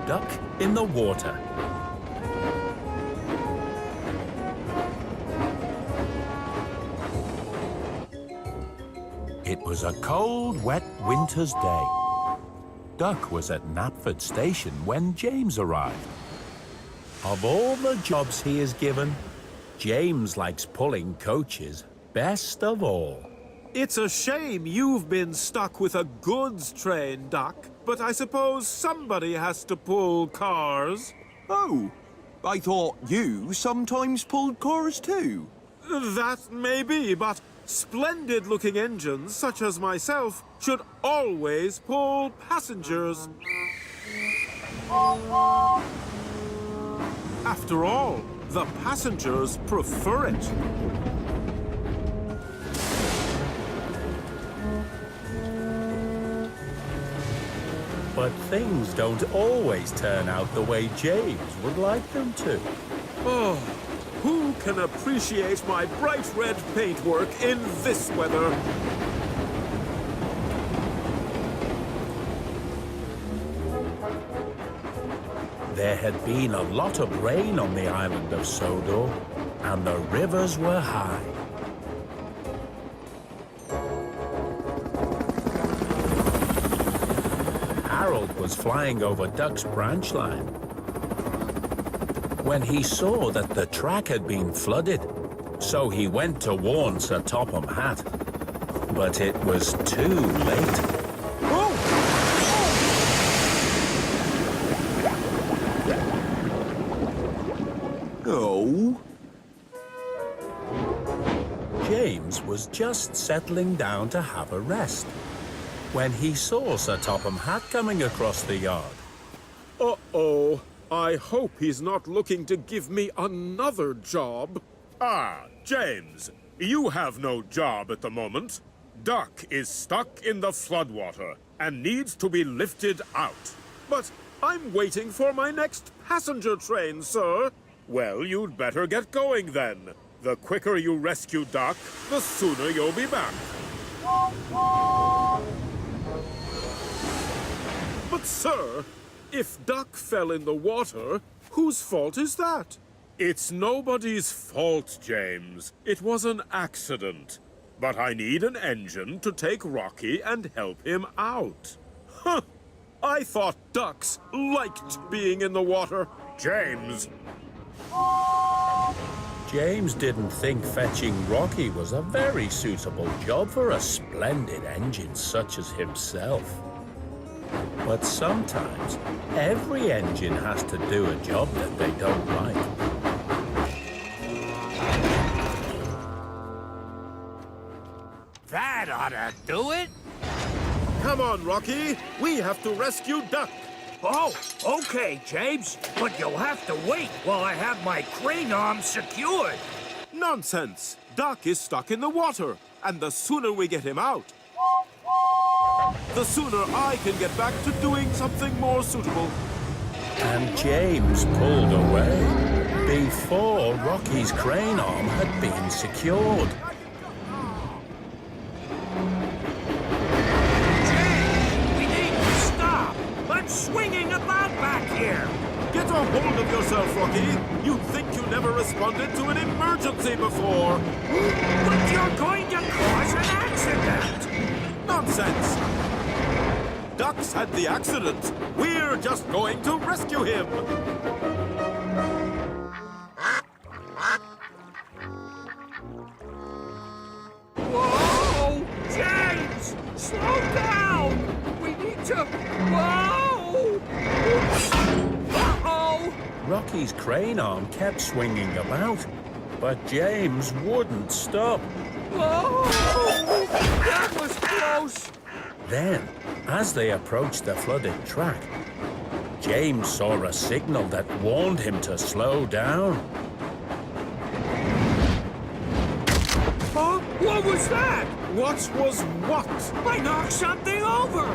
duck in the water. It was a cold, wet winter's day. Duck was at Knapford Station when James arrived. Of all the jobs he is given, James likes pulling coaches best of all. It's a shame you've been stuck with a goods train, Duck, but I suppose somebody has to pull cars. Oh, I thought you sometimes pulled cars too. That may be, but splendid-looking engines, such as myself, should always pull passengers. After all, the passengers prefer it. But things don't always turn out the way James would like them to. Oh, who can appreciate my bright red paintwork in this weather? There had been a lot of rain on the island of Sodor, and the rivers were high. Harold was flying over Duck's branch line when he saw that the track had been flooded. So he went to warn Sir Topham Hatt, but it was too late. Oh. James was just settling down to have a rest when he saw Sir Topham Hatt coming across the yard. Uh-oh. I hope he's not looking to give me another job. Ah, James, you have no job at the moment. Duck is stuck in the floodwater and needs to be lifted out. But I'm waiting for my next passenger train, sir. Well, you'd better get going then. The quicker you rescue Duck, the sooner you'll be back. But, sir, if Duck fell in the water, whose fault is that? It's nobody's fault, James. It was an accident. But I need an engine to take Rocky and help him out. Huh! I thought ducks liked being in the water. James! James didn't think fetching Rocky was a very suitable job for a splendid engine such as himself. But sometimes, every engine has to do a job that they don't like. That ought to do it. Come on, Rocky. We have to rescue Duck. Oh, okay, James. But you'll have to wait while I have my crane arm secured. Nonsense. Duck is stuck in the water, and the sooner we get him out, the sooner I can get back to doing something more suitable. And James pulled away before Rocky's crane arm had been secured. We need to stop. I'm swinging about back here. Get a hold of yourself, Rocky. You'd think you never responded to an emergency before. But you're going to cause an accident. Nonsense. Duck's had the accident. We're just going to rescue him. Whoa! James! Slow down! We need to... Whoa! Oops. Uh-oh! Rocky's crane arm kept swinging about, but James wouldn't stop. Whoa! That was close! Then, as they approached the flooded track, James saw a signal that warned him to slow down. Huh? What was that? What was what? I knocked something over!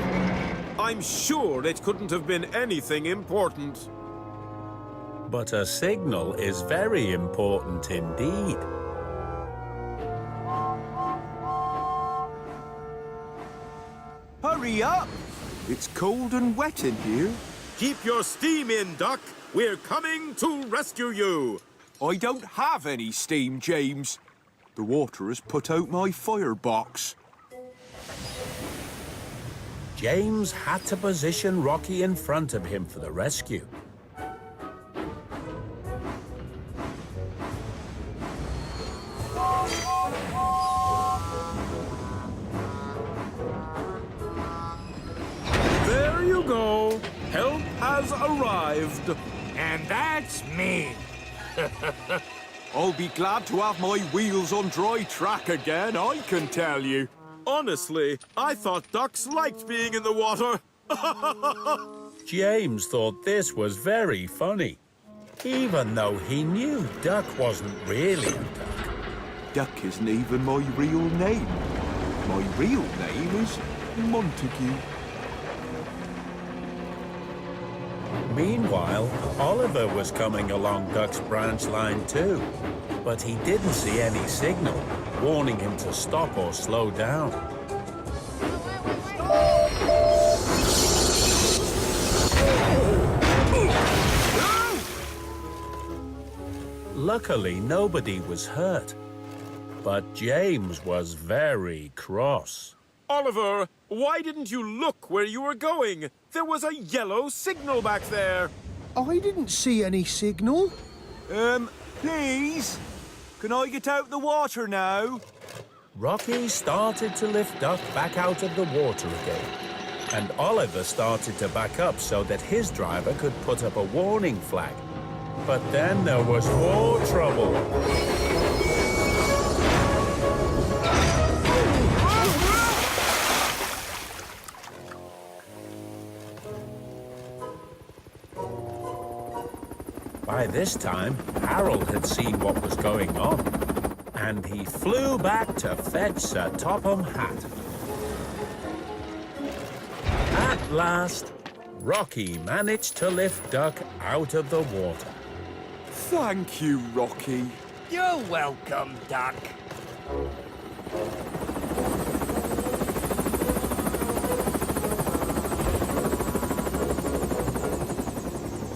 I'm sure it couldn't have been anything important. But a signal is very important indeed. Hurry up! It's cold and wet in here. Keep your steam in, Duck. We're coming to rescue you. I don't have any steam, James. The water has put out my firebox. James had to position Rocky in front of him for the rescue. There you go. Help has arrived. And that's me. I'll be glad to have my wheels on dry track again, I can tell you. Honestly, I thought ducks liked being in the water. James thought this was very funny, even though he knew Duck wasn't really a duck. Duck isn't even my real name. My real name is Montague. Meanwhile, Oliver was coming along Duck's branch line too, but he didn't see any signal warning him to stop or slow down. Luckily, nobody was hurt, but James was very cross. Oliver, why didn't you look where you were going? There was a yellow signal back there. I didn't see any signal. Please? Can I get out the water now? Rocky started to lift Duck back out of the water again, and Oliver started to back up so that his driver could put up a warning flag. But then there was more trouble. By this time, Harold had seen what was going on, and he flew back to fetch Sir Topham Hatt. At last, Rocky managed to lift Duck out of the water. Thank you, Rocky. You're welcome, Duck.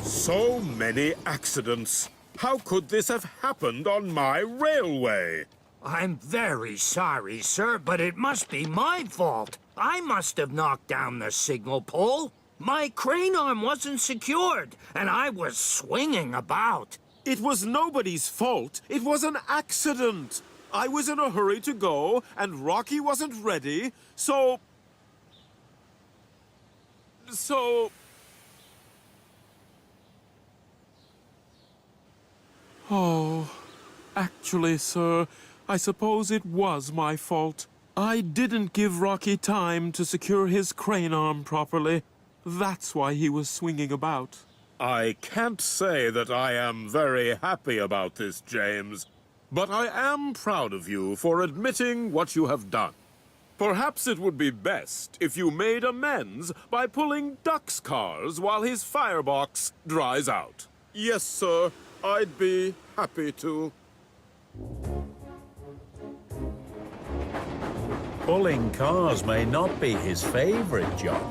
So many accidents. How could this have happened on my railway? I'm very sorry, sir, but it must be my fault. I must have knocked down the signal pole. My crane arm wasn't secured, and I was swinging about. It was nobody's fault. It was an accident. I was in a hurry to go, and Rocky wasn't ready, so... Oh, actually, sir, I suppose it was my fault. I didn't give Rocky time to secure his crane arm properly. That's why he was swinging about. I can't say that I am very happy about this, James, but I am proud of you for admitting what you have done. Perhaps it would be best if you made amends by pulling Duck's cars while his firebox dries out. Yes, sir, I'd be happy to. Pulling cars may not be his favorite job,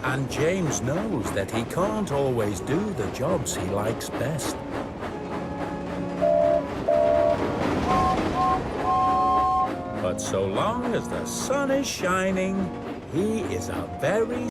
and James knows that he can't always do the jobs he likes best. But so long as the sun is shining, he is a very